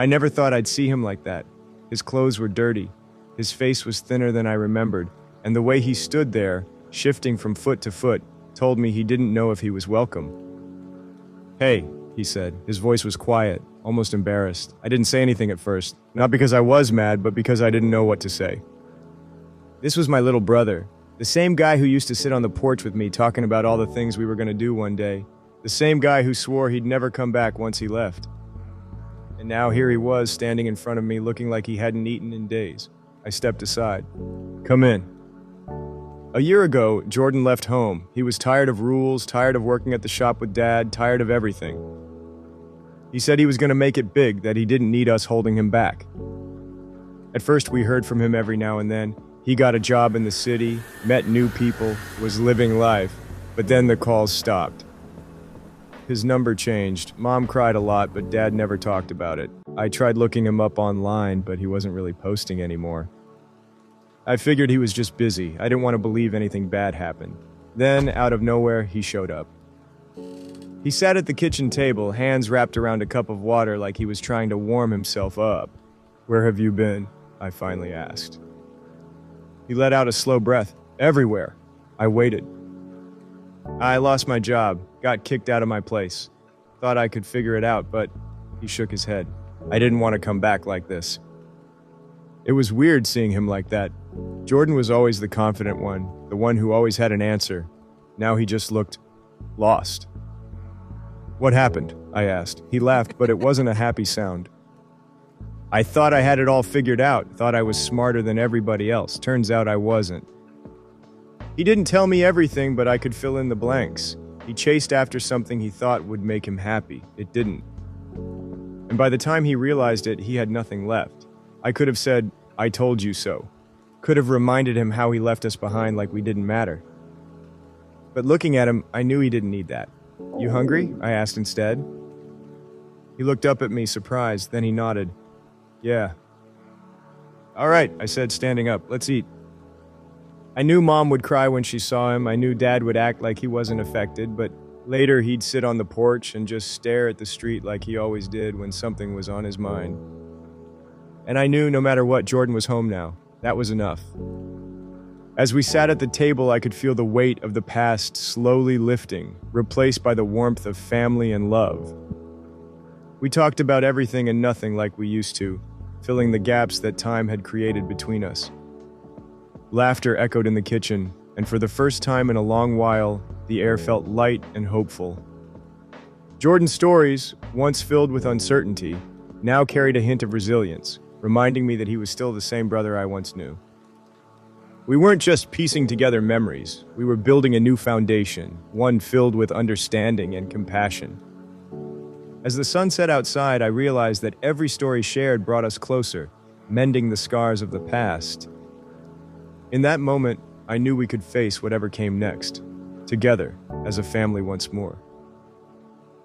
I never thought I'd see him like that. His clothes were dirty, his face was thinner than I remembered, and the way he stood there, shifting from foot to foot, told me he didn't know if he was welcome. "Hey," he said. His voice was quiet, almost embarrassed. I didn't say anything at first, not because I was mad, but because I didn't know what to say. This was my little brother, the same guy who used to sit on the porch with me talking about all the things we were going to do one day, the same guy who swore he'd never come back once he left. And now here he was standing in front of me looking like he hadn't eaten in days. I stepped aside. "Come in." A year ago, Jordan left home. He was tired of rules, tired of working at the shop with Dad, tired of everything. He said he was going to make it big, that he didn't need us holding him back. At first, we heard from him every now and then. He got a job in the city, met new people, was living life, but then the calls stopped. His number changed. Mom cried a lot, but Dad never talked about it. I tried looking him up online, but he wasn't really posting anymore. I figured he was just busy. I didn't want to believe anything bad happened. Then, out of nowhere, he showed up. He sat at the kitchen table, hands wrapped around a cup of water like he was trying to warm himself up. "Where have you been?" I finally asked. He let out a slow breath. "Everywhere." I waited. "I lost my job, got kicked out of my place. Thought I could figure it out, but..." He shook his head. "I didn't want to come back like this." It was weird seeing him like that. Jordan was always the confident one, the one who always had an answer. Now he just looked lost. "What happened?" I asked. He laughed, but it wasn't a happy sound. "I thought I had it all figured out, thought I was smarter than everybody else. Turns out I wasn't." He didn't tell me everything, but I could fill in the blanks. He chased after something he thought would make him happy. It didn't. And by the time he realized it, he had nothing left. I could have said, "I told you so." Could have reminded him how he left us behind like we didn't matter. But looking at him, I knew he didn't need that. "You hungry?" I asked instead. He looked up at me, surprised, then he nodded. "Yeah." "All right," I said, standing up. "Let's eat." I knew Mom would cry when she saw him. I knew Dad would act like he wasn't affected, but later he'd sit on the porch and just stare at the street like he always did when something was on his mind. And I knew no matter what, Jordan was home now. That was enough. As we sat at the table, I could feel the weight of the past slowly lifting, replaced by the warmth of family and love. We talked about everything and nothing like we used to, filling the gaps that time had created between us. Laughter echoed in the kitchen, and for the first time in a long while, the air felt light and hopeful. Jordan's stories, once filled with uncertainty, now carried a hint of resilience, reminding me that he was still the same brother I once knew. We weren't just piecing together memories, we were building a new foundation, one filled with understanding and compassion. As the sun set outside, I realized that every story shared brought us closer, mending the scars of the past. In that moment, I knew we could face whatever came next, together, as a family once more.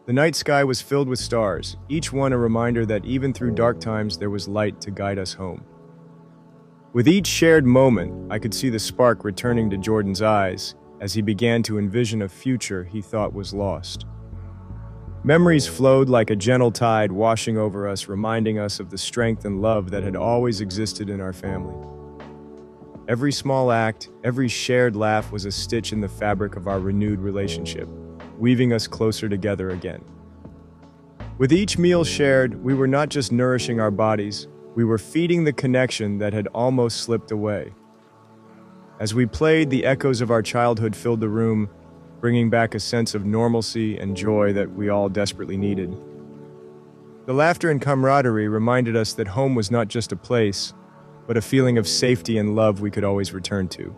The night sky was filled with stars, each one a reminder that even through dark times there was light to guide us home. With each shared moment, I could see the spark returning to Jordan's eyes as he began to envision a future he thought was lost. Memories flowed like a gentle tide washing over us, reminding us of the strength and love that had always existed in our family. Every small act, every shared laugh was a stitch in the fabric of our renewed relationship, weaving us closer together again. With each meal shared, we were not just nourishing our bodies, we were feeding the connection that had almost slipped away. As we played, the echoes of our childhood filled the room, bringing back a sense of normalcy and joy that we all desperately needed. The laughter and camaraderie reminded us that home was not just a place, but a feeling of safety and love we could always return to.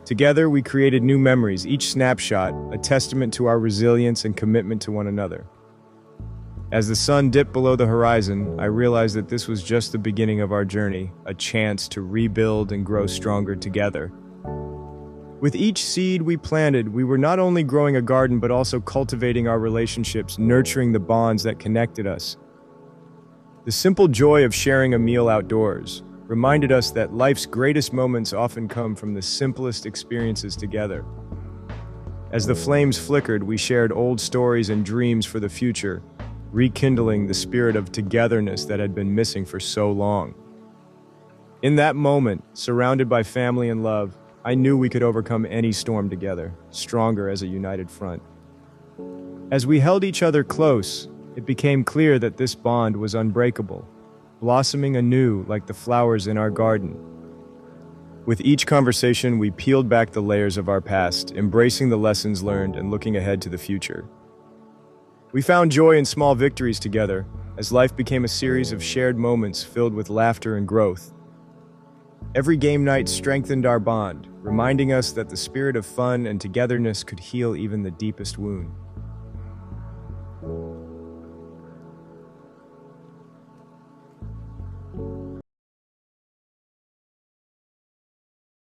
Together, we created new memories, each snapshot a testament to our resilience and commitment to one another. As the sun dipped below the horizon, I realized that this was just the beginning of our journey, a chance to rebuild and grow stronger together. With each seed we planted, we were not only growing a garden but also cultivating our relationships, nurturing the bonds that connected us. The simple joy of sharing a meal outdoors reminded us that life's greatest moments often come from the simplest experiences together. As the flames flickered, we shared old stories and dreams for the future, rekindling the spirit of togetherness that had been missing for so long. In that moment, surrounded by family and love, I knew we could overcome any storm together, stronger as a united front. As we held each other close, it became clear that this bond was unbreakable, blossoming anew like the flowers in our garden. With each conversation, we peeled back the layers of our past, embracing the lessons learned and looking ahead to the future. We found joy in small victories together, as life became a series of shared moments filled with laughter and growth. Every game night strengthened our bond, reminding us that the spirit of fun and togetherness could heal even the deepest wound.